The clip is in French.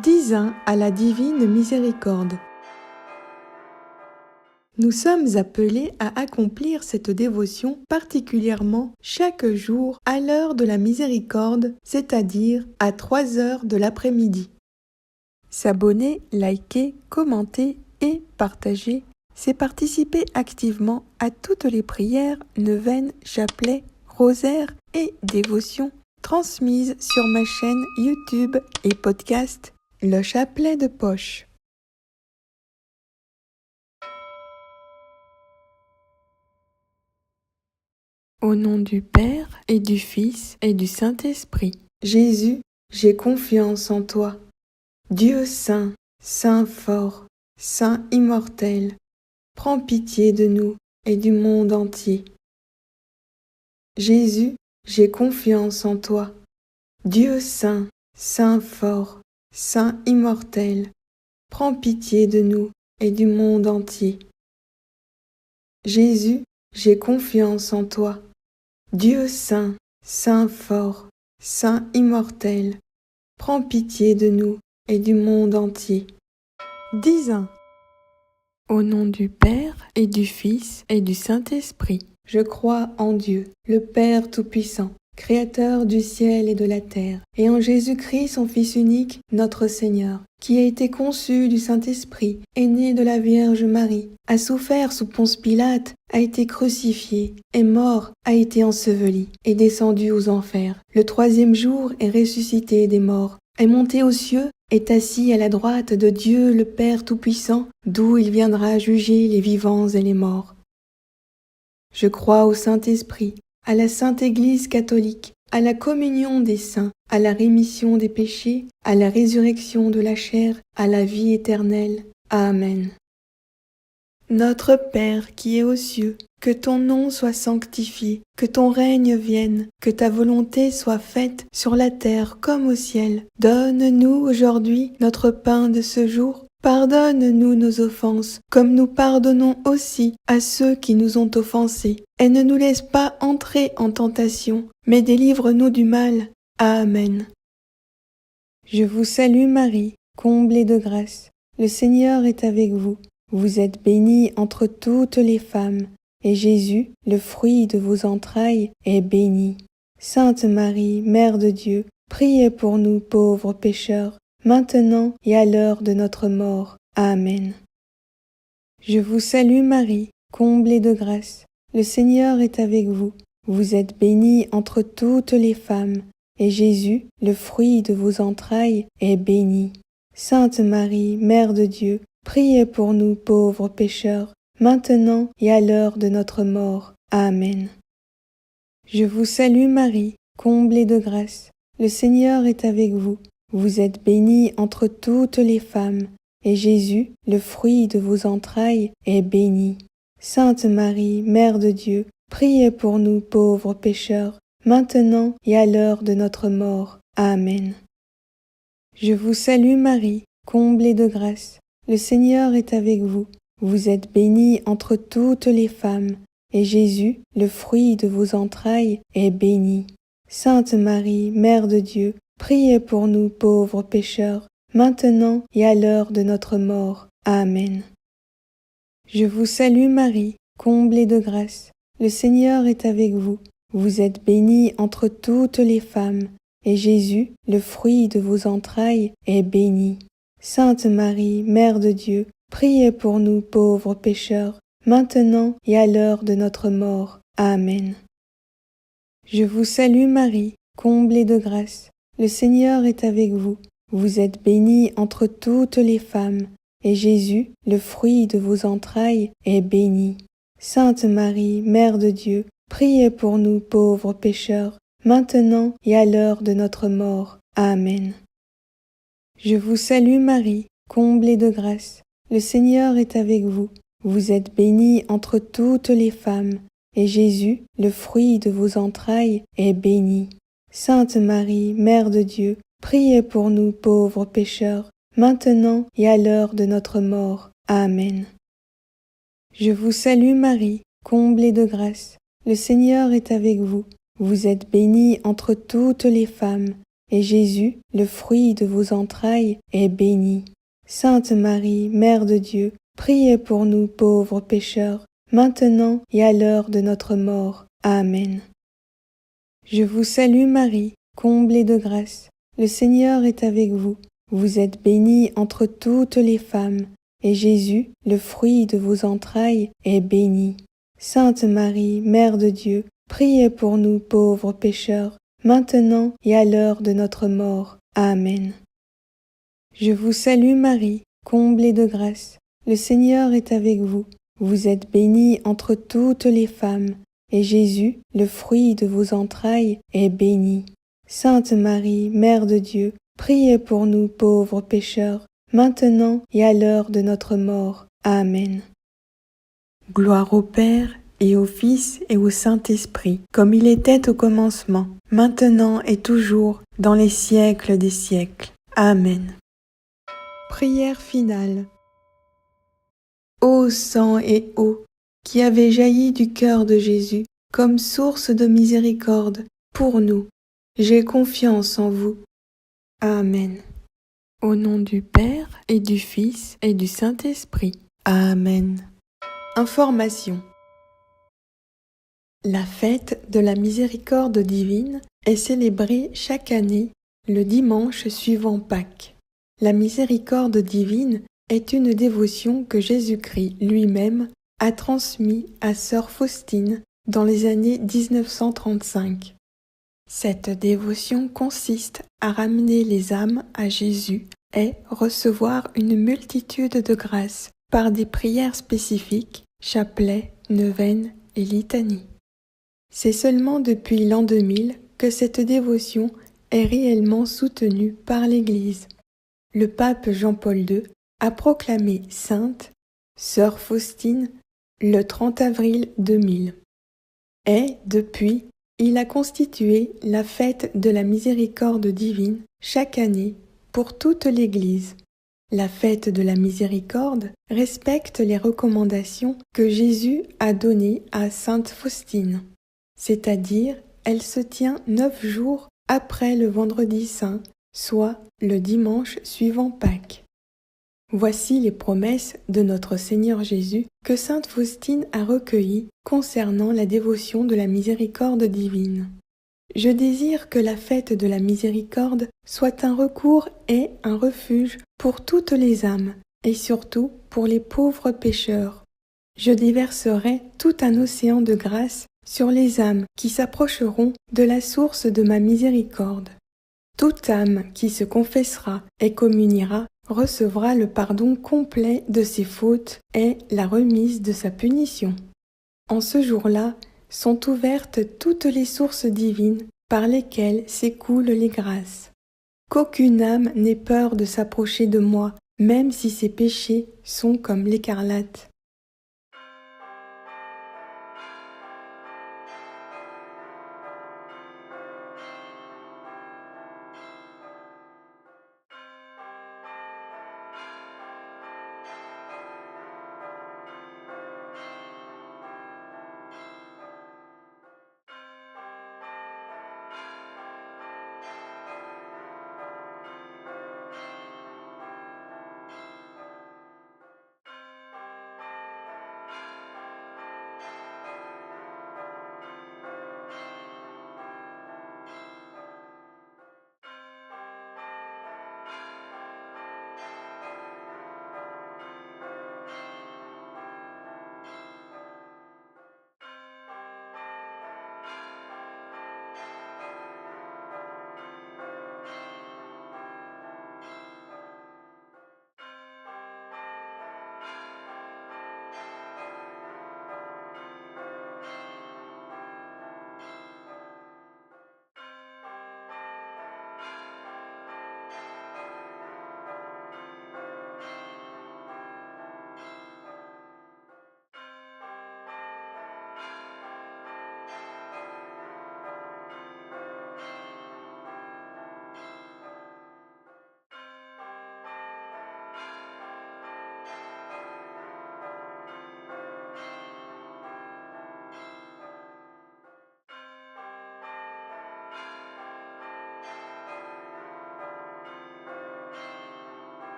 10 à la divine miséricorde. Nous sommes appelés à accomplir cette dévotion particulièrement chaque jour à l'heure de la miséricorde, c'est-à-dire à 3 heures de l'après-midi. S'abonner, liker, commenter et partager, c'est participer activement à toutes les prières, neuvaines, chapelets, rosaires et dévotions transmises sur ma chaîne YouTube et podcast, le chapelet de poche. Au nom du Père et du Fils et du Saint-Esprit. Jésus, j'ai confiance en toi. Dieu saint, saint fort, saint immortel, prends pitié de nous et du monde entier. Jésus, j'ai confiance en toi. Dieu saint, saint fort, saint immortel, prends pitié de nous et du monde entier. Jésus, j'ai confiance en toi. Dieu saint, saint fort, saint immortel, prends pitié de nous et du monde entier. 10. Au nom du Père et du Fils et du Saint-Esprit. Je crois en Dieu, le Père Tout-Puissant, Créateur du ciel et de la terre, et en Jésus-Christ, son Fils unique, notre Seigneur, qui a été conçu du Saint-Esprit, est né de la Vierge Marie, a souffert sous Ponce Pilate, a été crucifié, est mort, a été enseveli, est descendu aux enfers. Le 3e jour est ressuscité des morts, est monté aux cieux, est assis à la droite de Dieu le Père Tout-Puissant, d'où il viendra juger les vivants et les morts. Je crois au Saint-Esprit, à la Sainte Église catholique, à la communion des saints, à la rémission des péchés, à la résurrection de la chair, à la vie éternelle. Amen. Notre Père qui es aux cieux, que ton nom soit sanctifié, que ton règne vienne, que ta volonté soit faite sur la terre comme au ciel. Donne-nous aujourd'hui notre pain de ce jour. Pardonne-nous nos offenses, comme nous pardonnons aussi à ceux qui nous ont offensés. Et ne nous laisse pas entrer en tentation, mais délivre-nous du mal. Amen. Je vous salue Marie, comblée de grâce. Le Seigneur est avec vous. Vous êtes bénie entre toutes les femmes, et Jésus, le fruit de vos entrailles, est béni. Sainte Marie, Mère de Dieu, priez pour nous pauvres pécheurs, maintenant et à l'heure de notre mort. Amen. Je vous salue Marie, comblée de grâce. Le Seigneur est avec vous. Vous êtes bénie entre toutes les femmes, et Jésus, le fruit de vos entrailles, est béni. Sainte Marie, Mère de Dieu, priez pour nous pauvres pécheurs, maintenant et à l'heure de notre mort. Amen. Je vous salue Marie, comblée de grâce. Le Seigneur est avec vous. Vous êtes bénie entre toutes les femmes, et Jésus, le fruit de vos entrailles, est béni. Sainte Marie, Mère de Dieu, priez pour nous pauvres pécheurs, maintenant et à l'heure de notre mort. Amen. Je vous salue Marie, comblée de grâce. Le Seigneur est avec vous. Vous êtes bénie entre toutes les femmes, et Jésus, le fruit de vos entrailles, est béni. Sainte Marie, Mère de Dieu, priez pour nous pauvres pécheurs, maintenant et à l'heure de notre mort. Amen. Je vous salue Marie, comblée de grâce. Le Seigneur est avec vous. Vous êtes bénie entre toutes les femmes, et Jésus, le fruit de vos entrailles, est béni. Sainte Marie, Mère de Dieu, priez pour nous pauvres pécheurs, maintenant et à l'heure de notre mort. Amen. Je vous salue Marie, comblée de grâce. Le Seigneur est avec vous. Vous êtes bénie entre toutes les femmes, et Jésus, le fruit de vos entrailles, est béni. Sainte Marie, Mère de Dieu, priez pour nous pauvres pécheurs, maintenant et à l'heure de notre mort. Amen. Je vous salue Marie, comblée de grâce. Le Seigneur est avec vous. Vous êtes bénie entre toutes les femmes, et Jésus, le fruit de vos entrailles, est béni. Sainte Marie, Mère de Dieu, priez pour nous pauvres pécheurs, maintenant et à l'heure de notre mort. Amen. Je vous salue Marie, comblée de grâce. Le Seigneur est avec vous. Vous êtes bénie entre toutes les femmes, et Jésus, le fruit de vos entrailles, est béni. Sainte Marie, Mère de Dieu, priez pour nous pauvres pécheurs, maintenant et à l'heure de notre mort. Amen. Je vous salue Marie, comblée de grâce. Le Seigneur est avec vous. Vous êtes bénie entre toutes les femmes, et Jésus, le fruit de vos entrailles, est béni. Sainte Marie, Mère de Dieu, priez pour nous pauvres pécheurs, maintenant et à l'heure de notre mort. Amen. Je vous salue Marie, comblée de grâce. Le Seigneur est avec vous. Vous êtes bénie entre toutes les femmes, et Jésus, le fruit de vos entrailles, est béni. Sainte Marie, Mère de Dieu, priez pour nous pauvres pécheurs, maintenant et à l'heure de notre mort. Amen. Gloire au Père, et au Fils, et au Saint-Esprit, comme il était au commencement, maintenant et toujours, dans les siècles des siècles. Amen. Prière finale. Ô sang et eau, qui avez jailli du cœur de Jésus, comme source de miséricorde pour nous, j'ai confiance en vous. Amen. Au nom du Père, et du Fils, et du Saint-Esprit. Amen. Information. La fête de la miséricorde divine est célébrée chaque année le dimanche suivant Pâques. La miséricorde divine est une dévotion que Jésus-Christ lui-même a transmise à sœur Faustine dans les années 1935. Cette dévotion consiste à ramener les âmes à Jésus et recevoir une multitude de grâces par des prières spécifiques, chapelets, neuvaines et litanies. C'est seulement depuis l'an 2000 que cette dévotion est réellement soutenue par l'Église. Le pape Jean-Paul II a proclamé sainte sœur Faustine le 30 avril 2000. Et, depuis, il a constitué la fête de la miséricorde divine chaque année pour toute l'Église. La fête de la miséricorde respecte les recommandations que Jésus a données à sainte Faustine, c'est-à-dire elle se tient 9 jours après le vendredi saint, soit le dimanche suivant Pâques. Voici les promesses de notre Seigneur Jésus que sainte Faustine a recueillies concernant la dévotion de la miséricorde divine. Je désire que la fête de la miséricorde soit un recours et un refuge pour toutes les âmes, et surtout pour les pauvres pécheurs. Je déverserai tout un océan de grâce sur les âmes qui s'approcheront de la source de ma miséricorde. Toute âme qui se confessera et communiera recevra le pardon complet de ses fautes et la remise de sa punition. En ce jour-là sont ouvertes toutes les sources divines par lesquelles s'écoulent les grâces. Qu'aucune âme n'ait peur de s'approcher de moi, même si ses péchés sont comme l'écarlate.